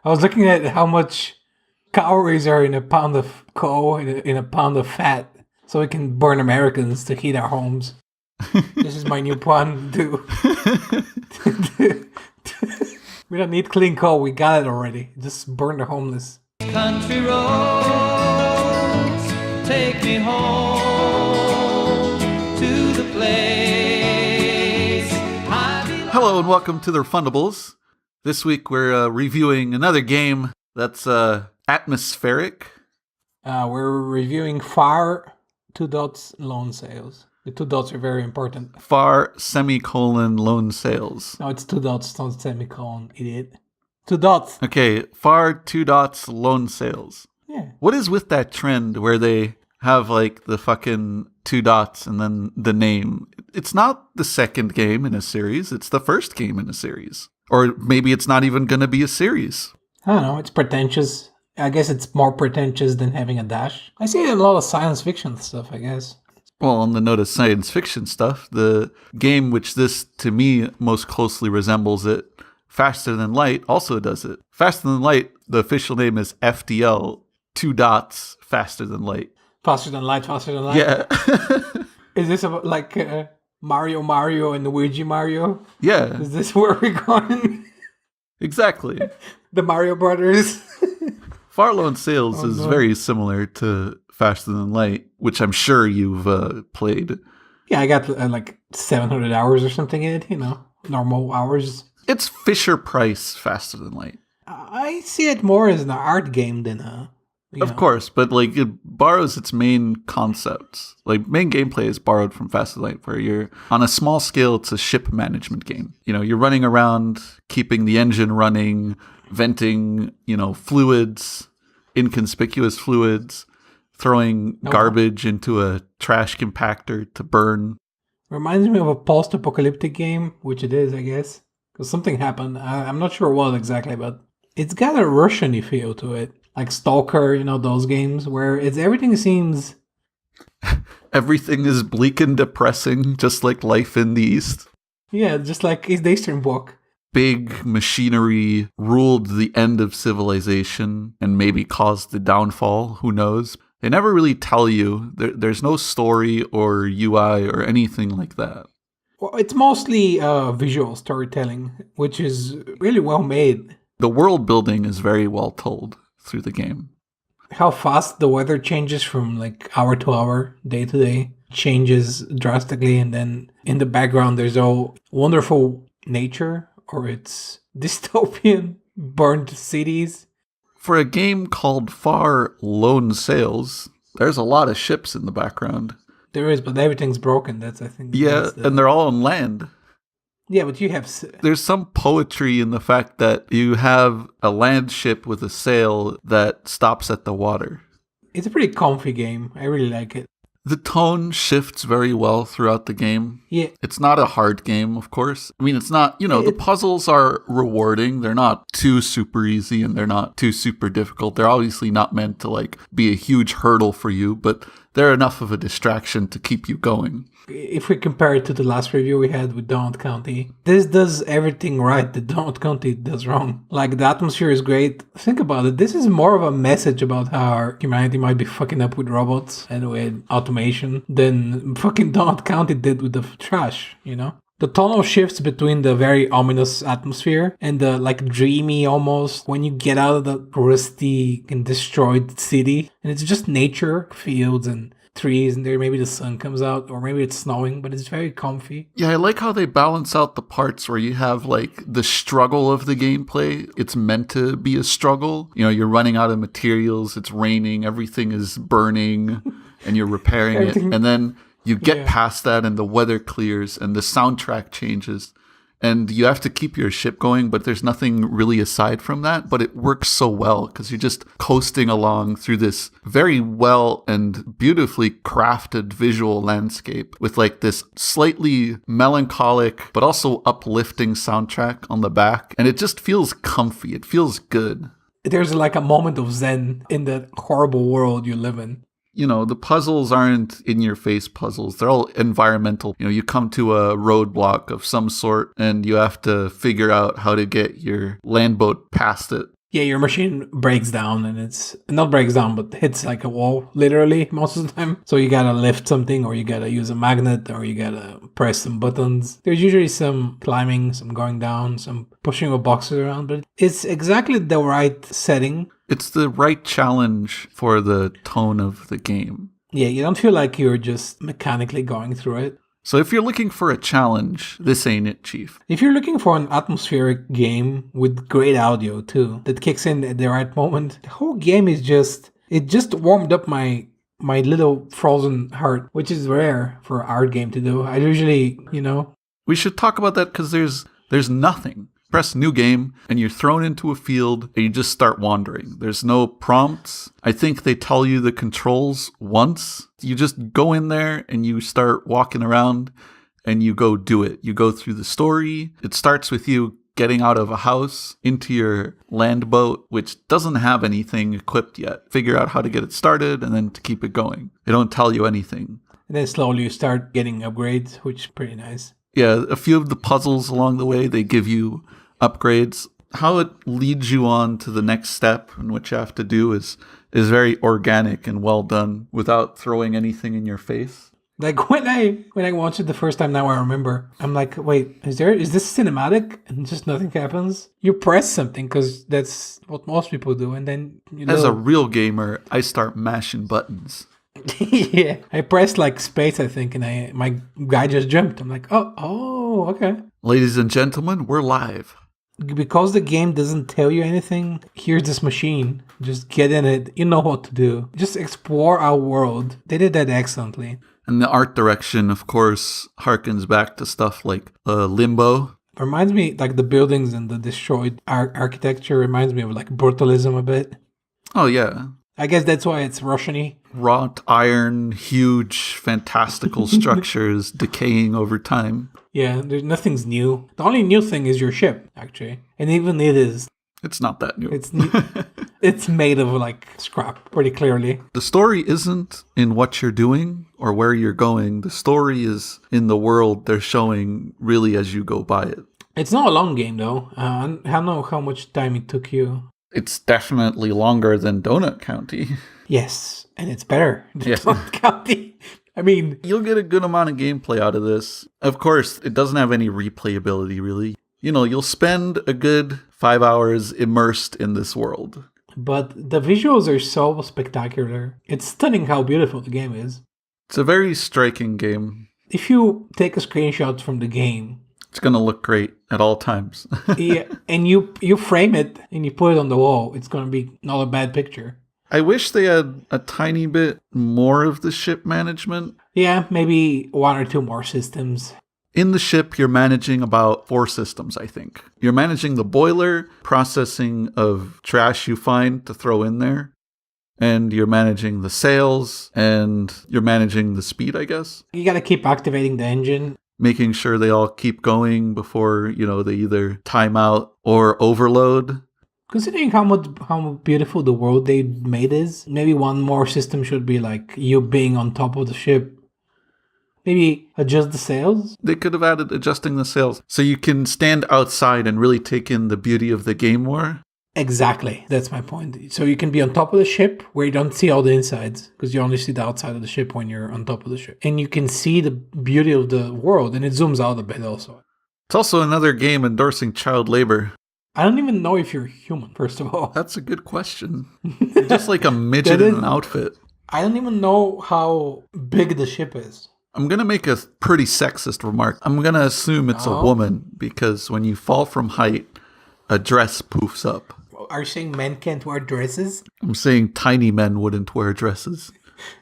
I was looking at how much calories are in a pound of coal, in a pound of fat, so we can burn Americans to heat our homes. This is my new plan. We don't need clean coal. We got it already. Just burn the homeless. Country roads, take me home to the place. Hello and welcome to the Refundables. This week we're reviewing another game that's atmospheric. We're reviewing FAR, loan sales. The two dots are very important. FAR, loan sales. No, it's two dots, not semicolon, idiot. Two dots. Okay, FAR, loan sales. Yeah. What is with that trend where they have like the fucking two dots and then the name? It's not the second game in a series, it's the first game in a series. Or maybe it's not even going to be a series. I don't know, it's pretentious. I guess it's more pretentious than having a dash. I see it in a lot of science fiction stuff, I guess. Well, on the note of science fiction stuff, the game which this, to me, most closely resembles it, Faster Than Light, also does it. Faster Than Light, the official name is FTL, two dots, Faster Than Light. Faster Than Light, Faster Than Light? Yeah. Is this about, like Mario and Luigi Mario? Yeah. Is this where we're going? Exactly. The Mario Brothers? FAR Loan Sales is very similar to Faster Than Light, which I'm sure you've played. Yeah, I got like 700 hours or something in it, normal hours. It's Fisher Price Faster Than Light. I see it more as an art game than a... Of course, but like it borrows its main concepts. Like main gameplay is borrowed from Faster Than Light, where you're on a small scale, it's a ship management game. You're running around, keeping the engine running, venting, fluids, inconspicuous fluids, throwing garbage into a trash compactor to burn. Reminds me of a post-apocalyptic game, which it is, I guess. Because something happened. I'm not sure what exactly, but it's got a Russian-y feel to it. Like Stalker, those games where everything seems... Everything is bleak and depressing, just like life in the East. Yeah, just like the Eastern Bloc. Big machinery ruled the end of civilization and maybe caused the downfall, who knows? They never really tell you. There's no story or UI or anything like that. Well, it's mostly visual storytelling, which is really well made. The world building is very well told through the game. How fast the weather changes from like hour to hour, day to day, changes drastically, and then in the background there's all wonderful nature, or it's dystopian, burned cities. For a game called FAR Loan Sales, there's a lot of ships in the background. There is, but everything's broken. That's, I think. Yeah, and they're all on land. Yeah, but you have... There's some poetry in the fact that you have a land ship with a sail that stops at the water. It's a pretty comfy game. I really like it. The tone shifts very well throughout the game. Yeah. It's not a hard game, of course. I mean, it's not, the puzzles are rewarding. They're not too super easy and they're not too super difficult. They're obviously not meant to like be a huge hurdle for you, but they're enough of a distraction to keep you going. If we compare it to the last review we had with Donut County, this does everything right that Donut County does wrong. Like, the atmosphere is great. Think about it. This is more of a message about how humanity might be fucking up with robots and with automation than fucking Donut County did with the trash, The tonal shifts between the very ominous atmosphere and the like dreamy almost when you get out of the rusty and destroyed city, and it's just nature, fields and trees, and there maybe the sun comes out, or maybe it's snowing, but it's very comfy. Yeah, I like how they balance out the parts where you have like the struggle of the gameplay. It's meant to be a struggle. You're running out of materials, it's raining, everything is burning, and you're repairing it, and then you get past that and the weather clears and the soundtrack changes and you have to keep your ship going, but there's nothing really aside from that. But it works so well because you're just coasting along through this very well and beautifully crafted visual landscape with like this slightly melancholic but also uplifting soundtrack on the back. And it just feels comfy. It feels good. There's like a moment of zen in that horrible world you live in. The puzzles aren't in-your-face puzzles. They're all environmental. You come to a roadblock of some sort, and you have to figure out how to get your land boat past it. Yeah, your machine breaks down and it's not breaks down, but hits like a wall, literally, most of the time. So you gotta lift something, or you gotta use a magnet, or you gotta press some buttons. There's usually some climbing, some going down, some pushing of boxes around, but it's exactly the right setting. It's the right challenge for the tone of the game. Yeah, you don't feel like you're just mechanically going through it. So if you're looking for a challenge, this ain't it, Chief. If you're looking for an atmospheric game with great audio too, that kicks in at the right moment, the whole game is it just warmed up my little frozen heart, which is rare for an art game to do. I usually, We should talk about that because there's nothing. Press new game and you're thrown into a field and you just start wandering. There's no prompts. I think they tell you the controls once. You just go in there and you start walking around and you go do it. You go through the story. It starts with you getting out of a house into your land boat, which doesn't have anything equipped yet. Figure out how to get it started and then to keep it going. They don't tell you anything. And then slowly you start getting upgrades, which is pretty nice. Yeah, a few of the puzzles along the way, they give you upgrades. How it leads you on to the next step and what you have to do is very organic and well done without throwing anything in your face. Like when I watched it the first time, now I remember, I'm like, wait, is this cinematic? And just nothing happens? You press something because that's what most people do, and then As a real gamer, I start mashing buttons. Yeah, I pressed like space, I think, and my guy just jumped. I'm like, oh, okay. Ladies and gentlemen, we're live. Because the game doesn't tell you anything, here's this machine. Just get in it. You know what to do. Just explore our world. They did that excellently. And the art direction, of course, harkens back to stuff like Limbo. Reminds me, like the buildings and the destroyed architecture reminds me of like brutalism a bit. Oh, yeah. I guess that's why it's Russian-y. Wrought iron, huge, fantastical structures decaying over time. Yeah, nothing's new. The only new thing is your ship, actually. And even it is. It's not that new. It's made of like scrap, pretty clearly. The story isn't in what you're doing or where you're going. The story is in the world they're showing really as you go by it. It's not a long game, though. I don't know how much time it took you. It's definitely longer than Donut County. Yes, and it's better than Yes. Donut County. I mean, You'll get a good amount of gameplay out of this. Of course, it doesn't have any replayability, really. You'll spend a good 5 hours immersed in this world. but the visuals are so spectacular. It's stunning how beautiful the game is. It's a very striking game. If you take a screenshot from the game, It's going to look great at all times. yeah, and you frame it and you put it on the wall, it's going to be not a bad picture. I wish they had a tiny bit more of the ship management. Yeah, maybe one or two more systems. In the ship, you're managing about 4 systems, I think. You're managing the boiler, processing of trash you find to throw in there, and you're managing the sails, and you're managing the speed, I guess. You got to keep activating the engine. Making sure they all keep going before, they either time out or overload. Considering how beautiful the world they made is, maybe one more system should be like you being on top of the ship. Maybe adjust the sails? They could have added adjusting the sails so you can stand outside and really take in the beauty of the game more. Exactly. That's my point. So you can be on top of the ship where you don't see all the insides because you only see the outside of the ship when you're on top of the ship. And you can see the beauty of the world, and it zooms out a bit also. It's also another game endorsing child labor. I don't even know if you're human, first of all. That's a good question. You're just like a midget in an outfit. I don't even know how big the ship is. I'm going to make a pretty sexist remark. I'm going to assume it's a woman because when you fall from height, a dress poofs up. Are you saying men can't wear dresses? I'm saying tiny men wouldn't wear dresses.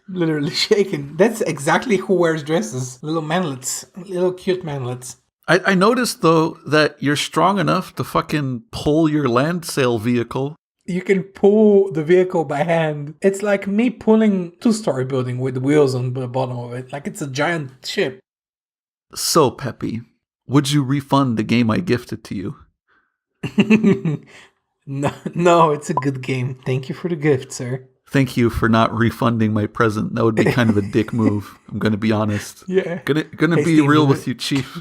Literally shaking. That's exactly who wears dresses. Little manlets. Little cute manlets. I noticed, though, that you're strong enough to fucking pull your land sail vehicle. You can pull the vehicle by hand. It's like me pulling 2-story building with wheels on the bottom of it. Like it's a giant ship. So peppy. Would you refund the game I gifted to you? No, it's a good game. Thank you for the gift, sir. Thank you for not refunding my present. That would be kind of a dick move. I'm going to be honest. Yeah. Gonna be real with you, Chief.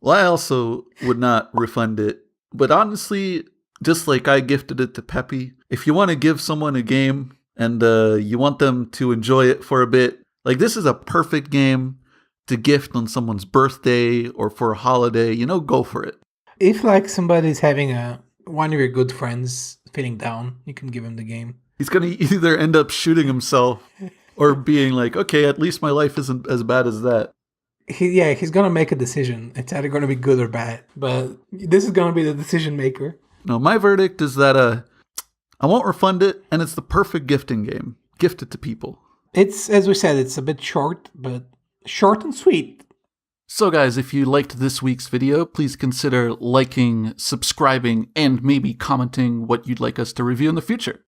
Well, I also would not refund it But honestly, just like I gifted it to Peppy, if you want to give someone a game and you want them to enjoy it for a bit, like this is a perfect game to gift on someone's birthday or for a holiday, go for it. If like somebody's having one of your good friends feeling down, you can give him the game. He's going to either end up shooting himself or being like, okay, at least my life isn't as bad as that. He's going to make a decision. It's either going to be good or bad, but this is going to be the decision maker. No, my verdict is that I won't refund it, and it's the perfect gifting game. Gift it to people. It's, as we said, it's a bit short, but short and sweet. So guys, if you liked this week's video, please consider liking, subscribing, and maybe commenting what you'd like us to review in the future.